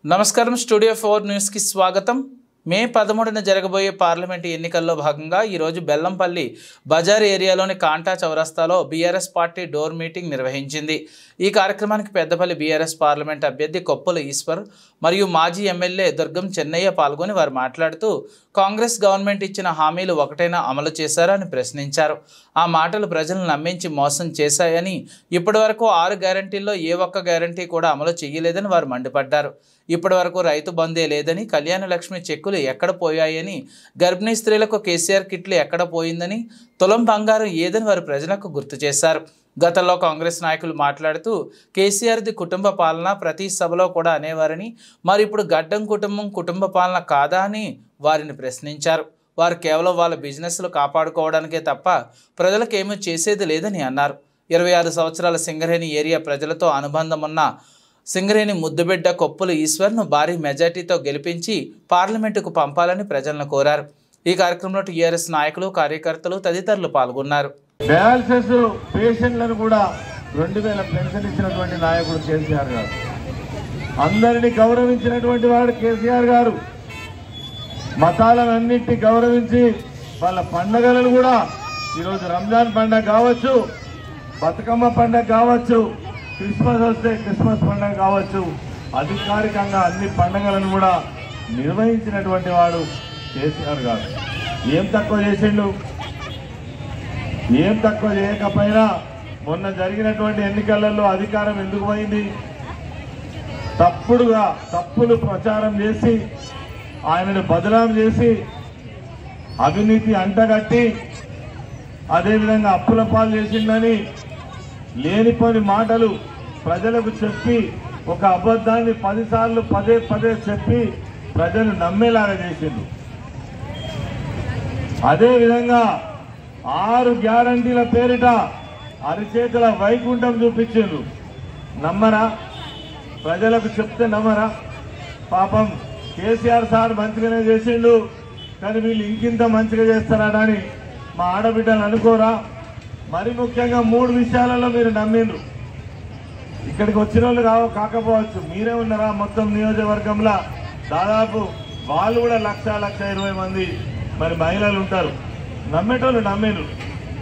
నమస్కారం studio 4 news కి స్వాగతం। మే 13న జరగబోయే పార్లమెంట్ ఎన్నికల్లో భాగంగా ఈ రోజు బెల్లంపల్లి బజార్ ఏరియాలోని కాంటా చౌరస్తాలో బీఆర్ఎస్ పార్టీ డోర్ మీటింగ్ నిర్వహించింది। ఈ కార్యక్రమానికి పెద్దపల్లి బీఆర్ఎస్ పార్లమెంట్ అభ్యర్థి కొప్పుల ఈశ్వర్ మరియు మాజీ ఎమ్మెల్యే దుర్గం చెన్నయ్య పాల్గొని వారు మాట్లాడుతూ కాంగ్రెస్ గవర్నమెంట్ ఇచ్చిన హామీలు ఒకటైనా అమలు చేశారని ప్రశ్నించారు। ఆ మాటలు ప్రజలను నమ్మించి మోసం చేశాయని, ఇప్పటివరకు 6 గ్యారెంటీల్లో ఏ ఒక్క గ్యారెంటీ కూడా అమలు చేయలేదని వారు మండిపడ్డారు। ఇప్పటివరకు రైతు బందే లేదని, కళ్యాణ లక్ష్మి చెక్కులు ఎక్కడ పోయాయని, గర్భిణీ స్త్రీలకు కేసీఆర్ కిట్లు ఎక్కడ పోయిందని, తులం బంగారం ఏదని వారు ప్రజలకు గుర్తు చేశారు। గతంలో కాంగ్రెస్ నాయకులు మాట్లాడుతూ కేసీఆర్ది కుటుంబ పాలన ప్రతి సభలో కూడా అనేవారని, మరి ఇప్పుడు గడ్డం కుటుంబం కుటుంబ పాలన కాదా అని వారిని ప్రశ్నించారు। వారు కేవలం వాళ్ళ బిజినెస్లు కాపాడుకోవడానికే తప్ప ప్రజలకు ఏమీ చేసేది లేదని అన్నారు। 26 సంవత్సరాల సింగరేణి ఏరియా ప్రజలతో అనుబంధం ఉన్న సింగరేణి ముద్దుబిడ్డ కొప్పుల ఈశ్వర్ను భారీ మెజార్టీతో గెలిపించి పార్లమెంటుకు పంపాలని ప్రజలను కోరారు। ఈ కార్యక్రమంలో టీఆర్ఎస్ నాయకులు, కార్యకర్తలు తదితరులు పాల్గొన్నారు। డయాలసిస్ పేషెంట్లను కూడా 2000 పెన్షన్ ఇచ్చినటువంటి నాయకుడు కేసీఆర్ గారు, అందరినీ గౌరవించినటువంటి వాడు కేసీఆర్ గారు। మతాలన్నింటినీ గౌరవించి వాళ్ళ పండగలను కూడా ఈరోజు రంజాన్ పండగ కావచ్చు, బతుకమ్మ పండగ కావచ్చు, క్రిస్మస్ వస్తే క్రిస్మస్ పండగ కావచ్చు, అధికారికంగా అన్ని పండగలను కూడా నిర్వహించినటువంటి వాడు కేసీఆర్ గారు। ఏం తక్కువ చేసిండు? ఏం తక్కువ చేయకపోయినా మొన్న జరిగినటువంటి ఎన్నికలలో అధికారం ఎందుకు పోయింది? తప్పులు ప్రచారం చేసి ఆయనను బదనాం చేసి అవినీతి అంటగట్టి అదేవిధంగా అప్పుల పాలు చేసిందని లేనిపోని మాటలు ప్రజలకు చెప్పి ఒక అబద్ధాన్ని 10 సార్లు పదే చెప్పి ప్రజలు నమ్మేలాగా చేసిండు। అదేవిధంగా 6 గ్యారంటీల పేరిట అరిచేతుల వైకుంఠం చూపించిండ్రు। నమ్మరా? ప్రజలకు చెప్తే నమ్మరా? పాపం కేసీఆర్ సార్ మంచిగానే చేసిండు, కానీ వీళ్ళు ఇంకింత మంచిగా చేస్తారని మా ఆడబిడ్డలు అనుకోరా? మరి ముఖ్యంగా 3 విషయాలలో మీరు నమ్మిండ్రు। ఇక్కడికి వచ్చిన వాళ్ళు కాకపోవచ్చు, మీరే ఉన్నారా? మొత్తం నియోజకవర్గంలో దాదాపు వాళ్ళు కూడా 1,20,000 మంది మరి మహిళలు ఉంటారు। నమ్మేటోళ్ళు నమ్మిండ్రు।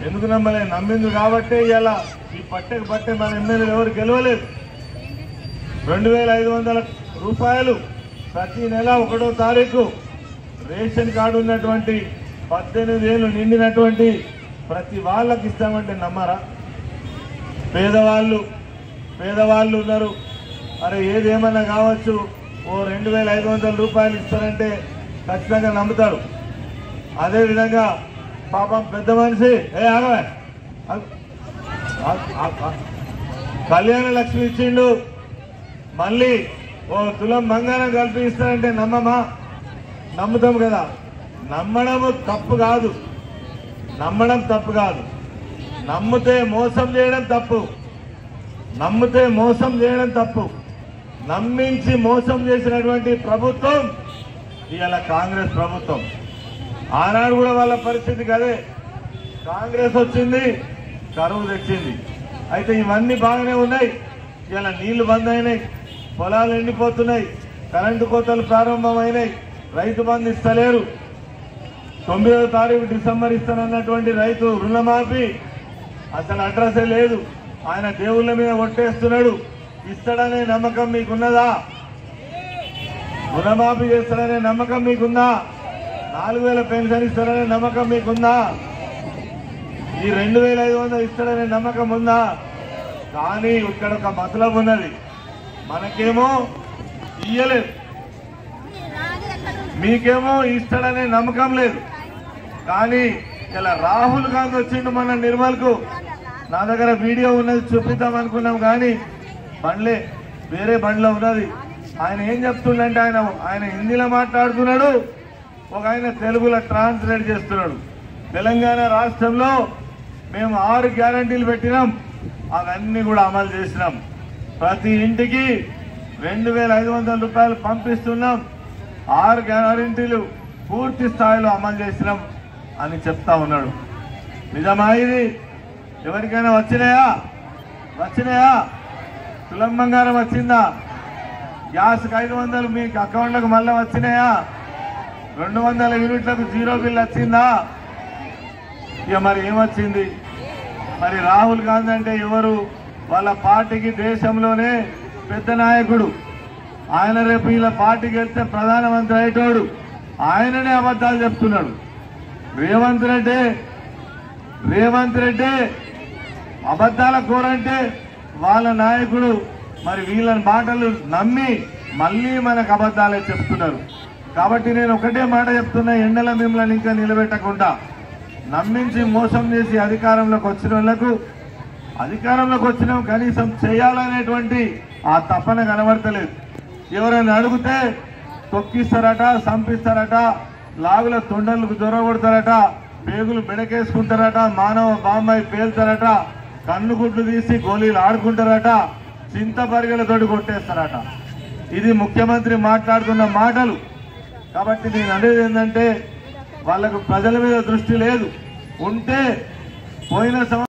ఎందుకు నమ్మలే? నమ్మిండ్రు కాబట్టే ఇలా ఈ పట్టే మన ఎమ్మెల్యేలు ఎవరు గెలవలేదు। 2,500 రూపాయలు ప్రతి నెల 1వ తారీఖు రేషన్ కార్డు ఉన్నటువంటి 18 ఏళ్ళు నిండినటువంటి ప్రతి వాళ్ళకి ఇస్తామంటే నమ్మరా? పేదవాళ్ళు ఉన్నారు, అరే ఏదేమన్నా కావచ్చు, ఓ 2,500 రూపాయలు ఇస్తారంటే ఖచ్చితంగా నమ్ముతారు। అదేవిధంగా పాపం పెద్ద మనిషి ఆగవే కళ్యాణ లక్ష్మి ఇచ్చిండు, మళ్ళీ ఓ తులం బంగారం కలిపి ఇస్తారంటే నమ్ముతాం కదా। నమ్మడం తప్పు కాదు, నమ్మితే మోసం చేయడం తప్పు। నమ్మించి మోసం చేసినటువంటి ప్రభుత్వం ఇవాళ కాంగ్రెస్ ప్రభుత్వం। ఆనాడు కూడా వాళ్ళ పరిస్థితి కదే, కాంగ్రెస్ వచ్చింది, కరువు తెచ్చింది। అయితే ఇవన్నీ బాగానే ఉన్నాయి, ఇలా నీళ్లు బంద్ అయినాయి, పొలాలు ఎండిపోతున్నాయి, కరెంటు కోతలు ప్రారంభమైనాయి, రైతు బంధు ఇస్తలేరు, 9వ తారీఖు డిసెంబర్ ఇస్తానన్నటువంటి రైతు రుణమాఫీ అసలు అడ్రసే లేదు, ఆయన దేవుళ్ళ మీద ఒట్టేస్తున్నాడు। ఇస్తాడనే నమ్మకం మీకున్నదా? రుణమాఫీ చేస్తాడనే నమ్మకం మీకుందా? 4,000 పెన్షన్ ఇస్తాడనే నమ్మకం మీకుందా? ఈ 2,500 ఇస్తాడనే నమ్మకం ఉందా? కానీ ఇక్కడ ఒక మతలబ్ ఉన్నది, మనకేమో ఇయ్యలేదు, మీకేమో ఇస్తాడనే నమ్మకం లేదు। కానీ ఇలా రాహుల్ గాంధీ వచ్చిండు మన నిర్మల్కు, నా దగ్గర వీడియో ఉన్నది చూపిద్దాం అనుకున్నాం, కానీ వేరే బండ్లో ఉన్నది। ఆయన ఏం చెప్తుండంటే ఆయన హిందీలో మాట్లాడుతున్నాడు, ఒక ఆయన తెలుగులో ట్రాన్స్లేట్ చేస్తున్నాడు। తెలంగాణ రాష్ట్రంలో మేము 6 గ్యారంటీలు పెట్టినాం, అవన్నీ కూడా అమలు చేసినాం। ప్రతి ఇంటికి 2,500 రూపాయలు పంపిస్తున్నాం, 6 గ్యారంటీలు పూర్తి స్థాయిలో అమలు చేసినాం అని చెప్తా ఉన్నాడు। నిజమా ఇది? ఎవరికైనా వచ్చినాయా? తులం బంగారం వచ్చిందా? గ్యాస్కి 500 మీకు అకౌంట్లకు మళ్ళీ వచ్చినాయా? 200 యూనిట్లకు జీరో బిల్ వచ్చిందా? ఇక మరి ఏమొచ్చింది? మరి రాహుల్ గాంధీ అంటే ఎవరు? వాళ్ళ పార్టీకి దేశంలోనే పెద్ద నాయకుడు. ఆయన రేపు వీళ్ళ పార్టీకి వెళ్తే ప్రధానమంత్రి అయ్యేటోడు. ఆయననే అబద్ధాలు చెప్తున్నాడు. రేవంత్ రెడ్డి అబద్ధాల కోరంటే వాళ్ళ నాయకుడు. మరి వీళ్ళ మాటలు నమ్మి మళ్ళీ మనకు అబద్ధాలే చెప్తున్నారు. కాబట్టి నేను ఒకటే మాట చెప్తున్నా, ఎండల మిమ్మల్ని ఇంకా నిలబెట్టకుండా నమ్మించి మోసం చేసి అధికారంలోకి వచ్చిన వాళ్లకు అధికారంలోకి వచ్చినాం కనీసం చేయాలనేటువంటి ఆ తపన కనబడతలేదు. ఎవరైనా అడిగితే తొక్కిస్తారట, సంపిస్తారట, లాగుల తొండలకు దొరగొడతారట, పేగులు బెడకేసుకుంటారట, మానవ బాంబాయి పేల్తారట, కన్నుగుడ్లు తీసి గోళీలు ఆడుకుంటారట, చింత పరిగెలతోటి కొట్టేస్తారట. ఇది ముఖ్యమంత్రి మాట్లాడుతున్న మాటలు. కాబట్టి నేను అనేది ఏంటంటే వాళ్ళకు ప్రజల మీద దృష్టి లేదు. ఉంటే పోయిన